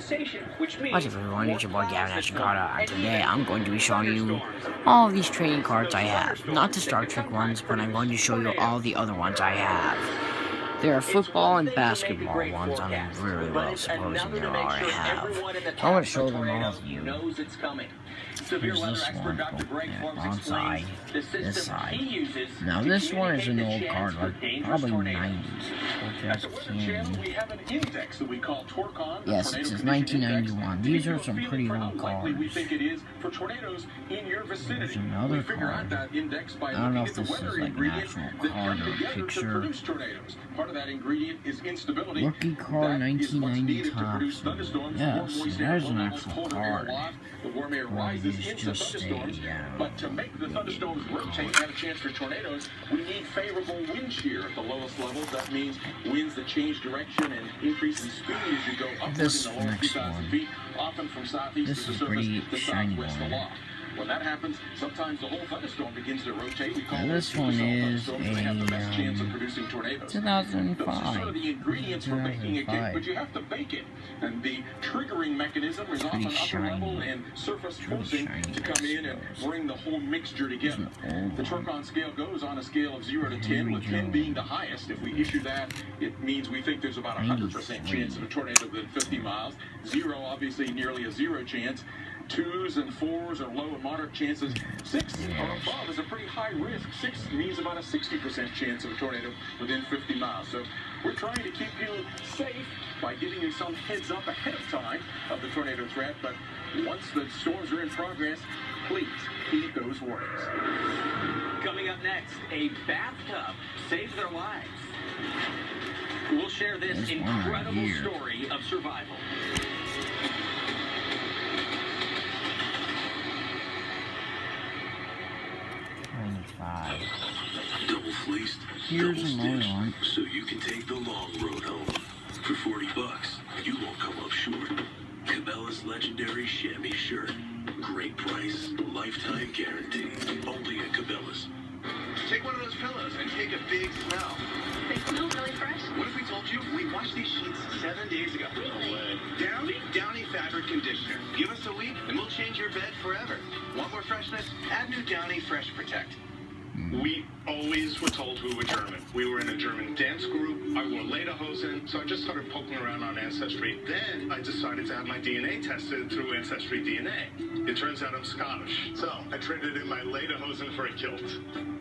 What's up everyone, it's your boy Gavin Ashikata, and today I'm going to be showing you all these trading cards I have. Not the Star Trek ones, but I'm going to show you all the other ones I have. There are football and basketball ones I'm really well supposing there are I have. So I'm going to show them all to you. Here's this one, wrong side, this side. Now this one is an old card, like probably 90s. Yes, it says 1991. These are some pretty old cards. There's another card. I don't know if this is like an actual card or a picture. Rookie card 1990 Thompson. Yes, that is an actual card. But to make the thunderstorms rotate and have a chance for tornadoes, we need favorable wind shear at the lowest levels. That means winds that change direction and increase in speed as you go upward in the lower 2,000 feet, often from southeast to the surface to southwest aloft. When that happens, sometimes the whole thunderstorm begins to rotate. We call this one is a 2005. This is sort of the ingredients for baking a cake, but you have to bake it. And the triggering mechanism is often upper level and surface forcing to come in and bring the whole mixture together. The Turcon scale goes on a scale of 0 to 10, with 10 being the highest. If we issue that, it means we think there's about a 100% chance of a tornado within 50 miles. 0, obviously, nearly a 0 chance. 2s and 4s are low and moderate chances. 6 or above is a pretty high risk. 6 means about a 60% chance of a tornado within 50 miles. So we're trying to keep you safe by giving you some heads up ahead of time of the tornado threat. But once the storms are in progress, please heed those warnings. Coming up next, a bathtub saved their lives. We'll share this incredible story of survival. Double fleeced, here's double another stitched, one. so you can take the long road home. For $40, you won't come up short. Cabela's legendary chamois shirt. Great price, lifetime guarantee. Only at Cabela's. Take one of those pillows and take a big smell. They smell really fresh. What if we told you we washed these sheets 7 days ago? Really? Downy fabric conditioner. Give us a week and we'll change your bed forever. Want more freshness? Add new Downy Fresh Protect. We always were told we were German. We were in a German dance group. I wore lederhosen, so I just started poking around on Ancestry. Then I decided to have my DNA tested through Ancestry DNA. It turns out I'm Scottish, so I traded in my lederhosen for a kilt.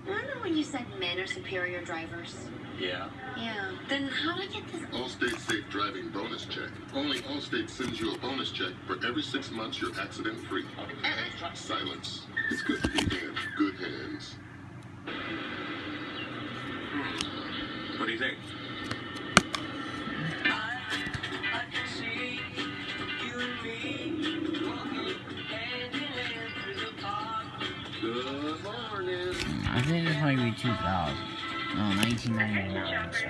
Remember when you said men are superior drivers? Yeah. Yeah. Then how do I get this? Allstate Safe Driving Bonus Check. Only Allstate sends you a bonus check for every 6 months you're accident-free. Silence. It's good to be in good hands. What do you think? Good morning. I think this might be 2000. No, 1991, so...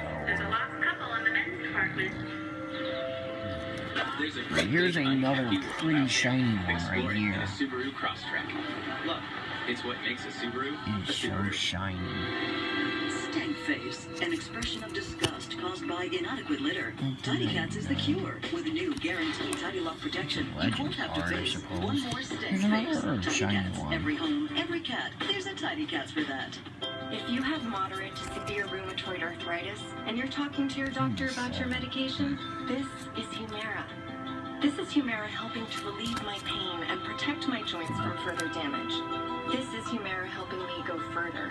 Right, here's another pretty shiny one right here. Subaru Crosstrek. Look, it's what makes a Subaru It's so shiny. Stank face, an expression of disgust caused by inadequate litter. Tidy Cats is the cure. With new guaranteed Tidy Lock protection, you won't have to face one more stank face. Tidy Cats, every home, every cat. There's a Tidy Cats for that. If you have moderate to severe rheumatoid arthritis and you're talking to your doctor about your medication, this is Humira. This is Humira helping to relieve my pain and protect my joints from further damage. This is Humira helping me go further.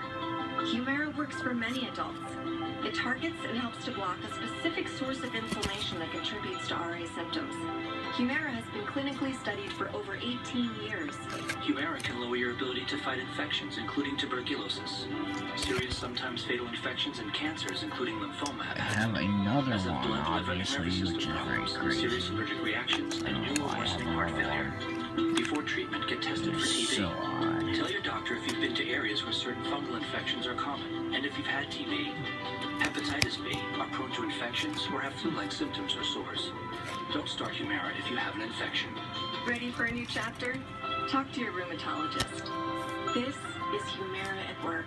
Humira works for many adults. It targets and helps to block a specific source of inflammation that contributes to RA symptoms. Humira has been clinically studied for over 18 years. Humira can lower your ability to fight infections, including tuberculosis, serious, sometimes fatal infections, and cancers, including lymphoma. I have another one, obviously, which is very crazy. Serious allergic reactions and new worsening heart failure. Before treatment, get tested for TB. So odd. Tell your doctor if you've been to areas where certain fungal infections are common, and if you've had TB, hepatitis B, are prone to infections, or have flu-like symptoms or sores. Don't start Humira if you have an infection. Ready for a new chapter? Talk to your rheumatologist. This is Humira at work.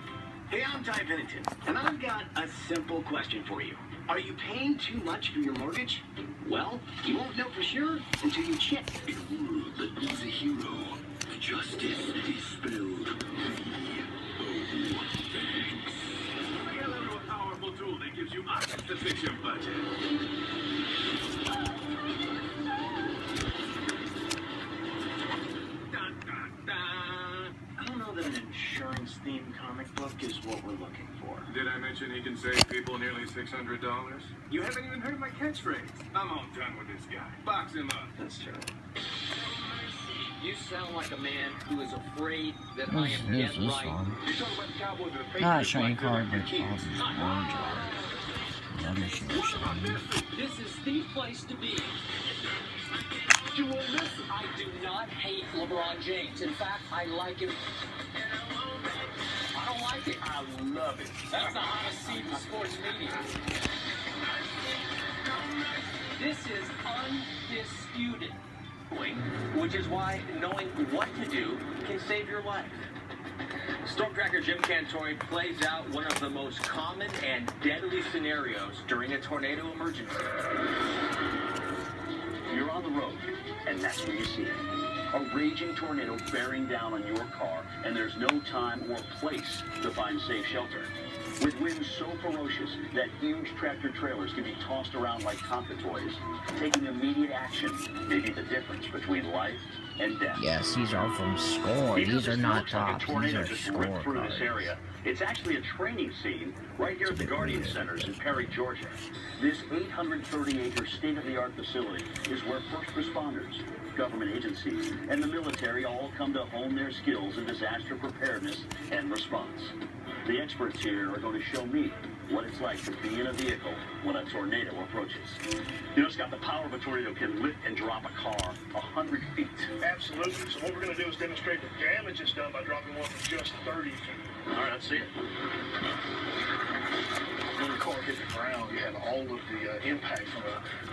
Hey, I'm Ty Pennington, and I've got a simple question for you. Are you paying too much for your mortgage? Well, you won't know for sure until you check. In a world that needs a hero, justice is spelled V-O, thanks. I got a little powerful tool that gives you options to fix your budget. Dun, dun, dun. I don't know that an insurance-themed comic book is what we're looking for. Did I mention he can save people nearly $600? You haven't even heard my catchphrase. I'm all done with this guy. Box him up. That's true. You sound like a man who is afraid that I What am is dead this right. one? You talk about the Cowboys and the Patriots. Not a shiny like they're card, like but your kids. all these orange are. Let me show you something. This is the place to be. You won't miss it. I do not hate LeBron James. In fact, I like him. I don't like it. I love it. That's the hottest seat in sports media. This is undisputed. Which is why knowing what to do can save your life. Stormtracker Jim Cantore plays out one of the most common and deadly scenarios during a tornado emergency. You're on the road, and that's when you see it. A raging tornado bearing down on your car, and there's no time or place to find safe shelter. With winds so ferocious that huge tractor trailers can be tossed around like Tonka toys, taking immediate action may be the difference between life and death. Yes, these are from Score. Even These if are this not looks like a tops. These tornado are just Score ripped through cards. this area, it's actually a training scene right here at the Guardian weird. Centers in Perry, Georgia. This 830-acre state-of-the-art facility is where first responders, government agencies, and the military all come to hone their skills in disaster preparedness and response. The experts here are going to show me what it's like to be in a vehicle when a tornado approaches. You know, Scott, the power of a tornado can lift and drop a car 100 feet. Absolutely. So what we're going to do is demonstrate the damage is done by dropping one from just 30 feet. All right, let's see it. When the car hit the ground, you had all of the impact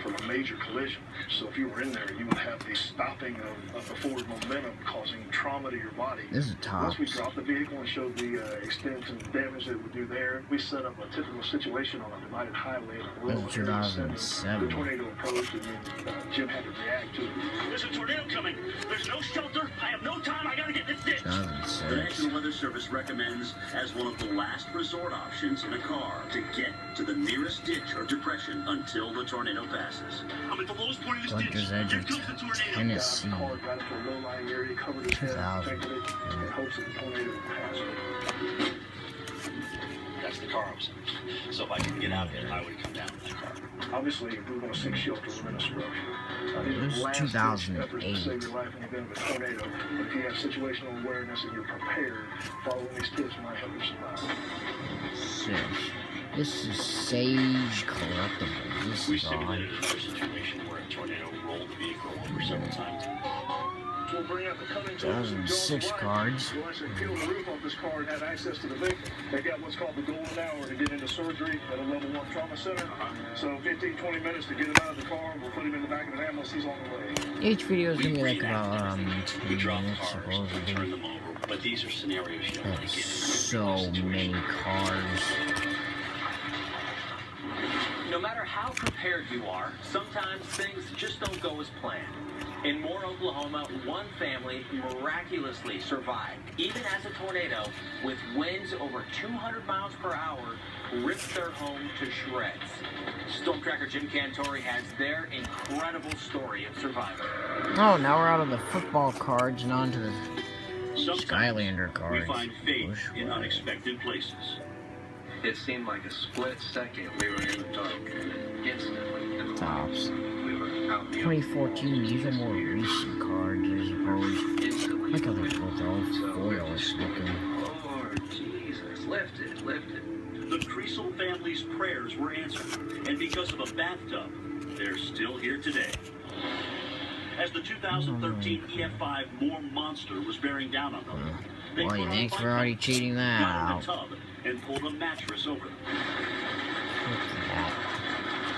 from a major collision. So if you were in there, you would have the stopping of the forward momentum causing trauma to your body. This is Once we tops. dropped the vehicle and showed the extent and damage that it would do there, we set up a typical situation on a divided highway in a rural This is area. 2007. The tornado approached, and then Jim had to react to it. There's a tornado coming. There's no shelter. I have no time. I got to get this ditch. The 2006. National Weather Service recommends as one of the last resort options in a car to get to the nearest ditch or depression until the tornado passes. I'm at the lowest point of this Collector's Edge of Tennessee. Got the car right into a low-lying area, covered his head, 2000. protected it, in hopes that the tornado would pass. That's the car I was in. So if I could get out of there, I would come down in that car. Obviously, if we want to seek shelter, we're in a structure. This is 2008. Efforts to save your life in the event of a tornado. But if you have situational awareness and you're prepared, following these tips might help you survive. This is Sage Collectibles. This We is on. simulated another situation where a tornado rolled the vehicle over several times. We'll bring out the Cummings 2006 cards. We'll actually peel the roof off this car and have access to the victim. They got what's called the golden hour to get into surgery at a level 1 trauma center. So 15, 20 minutes to get him out of the car. We'll put him in the back of an ambulance. He's on the way. Each video is gonna be like about We 10 drop minutes cars, we turn supposedly. them over, but these are scenarios you don't want to That's get in. so many cards. No matter how prepared you are, sometimes things just don't go as planned. In Moore, Oklahoma, one family miraculously survived, even as a tornado, with winds over 200 miles per hour, ripped their home to shreds. Stormtracker Jim Cantore has their incredible story of survival. Oh, now we're out of the football cards and onto the Sometimes Skylander we cards. find faith Bushwhack. in unexpected places. It seemed like a split second we were in the dark. Instantly, Tops. we were out the 2014, these are more recent cards, I suppose. Instantly. Look how they're both all foilish looking. Lord Jesus, lift it, lift it. The Creasel family's prayers were answered, and because of a bathtub, they're still here today. As the 2013 EF5 Moore Monster was bearing down on them, they Boy, put on thanks bike for already helmets, cheating that got in out. the tub, and pulled a mattress over them.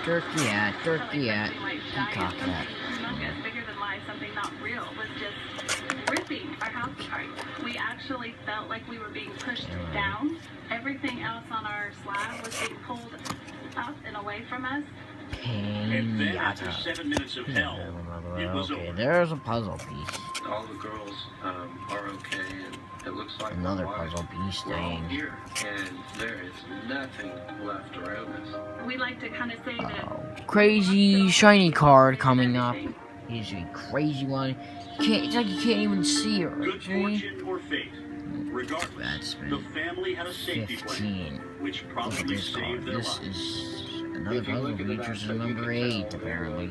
Turkey hat, peacock hat. Humongous, bigger than life, something not real, was just ripping our house apart. We actually felt like we were being pushed down. Everything else on our slab was being pulled up and away from us. And then after Kenyatta. 7 minutes of hell, it was Okay, over. there's a puzzle piece. All the girls are okay, and it looks like Another my wife, puzzle piece we're all thing. here, and there is nothing left around us. We like to kind of say that. Crazy shiny card coming up. Here's a crazy one. It's like you can't even see it. Good See? fortune or fate. Regardless, That's been the family had a safety plan, 15. which Look at probably this card. saved their This lives. is another puzzle features in number 8, apparently.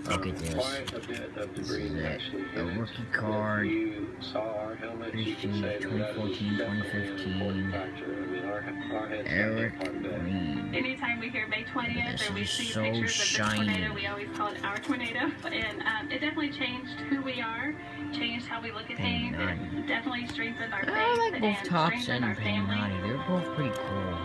Look at this. Quite a bit of This debris is it. actually hit A it. rookie card. If you saw our helmets, you could say that that was 2014, definitely an 2015. important factor. I mean, our heads Eric quite a bit. Green. Anytime we hear May 20th This or we is see so pictures of shiny. this tornado, we always call it our tornado. And it definitely changed who we are, changed how we look at things. It definitely strengthened our faith I like both and Tops strengthened our and family. Painati. They're both pretty cool.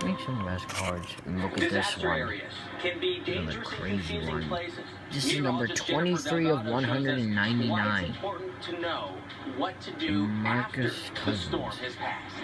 Make some best cards. And look at this Disaster one. areas can be Another dangerous and crazy confusing one. places. This is number Meteorologist Jennifer 23 of Delgado shows us why 199. it's important to know what to do Marcus after the Cousins. storm has passed.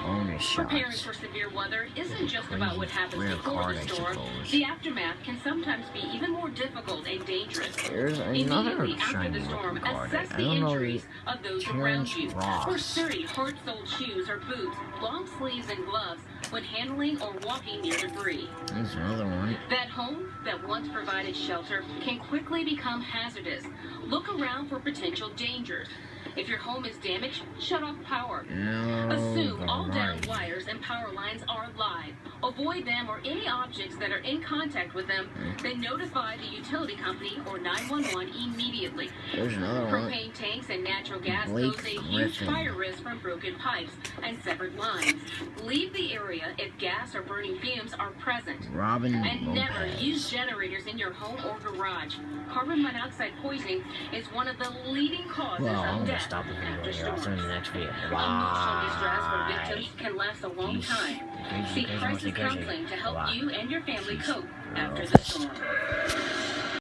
Bonus Preparing shots. for severe weather isn't just Crazy about what happens rare before card, the I storm. suppose. The aftermath can sometimes be even more difficult and dangerous. There's another Immediately after shiny the storm, rookie card. assess I the don't know injuries the of those Terrence around you. Ross. For sturdy, hard-soled shoes or boots, long sleeves and gloves when handling or walking near debris. There's another one. That home that once provided shelter can quickly become hazardous. Look around for potential dangers. If your home is damaged, shut off power. No, Assume all down alright. wires and power lines are live. Avoid them or any objects that are in contact with them. Then notify the utility company or 911 immediately. There's another one. Propane tanks and natural gas Blake pose a huge Griffin. fire risk from broken pipes and severed lines. Leave the area if gas or burning fumes are present. Robin And never Lopez. use generators in your home or garage. Carbon monoxide poisoning is one of the leading causes Well, I'm of gonna death stop the video after here. I'll see you in the next video. Emotional distress for Bye. victims can last a long Peace. time. Crazy, Seek crazy, crisis crazy. counseling to help Bye. you and your family Peace. cope after the Peace. storm.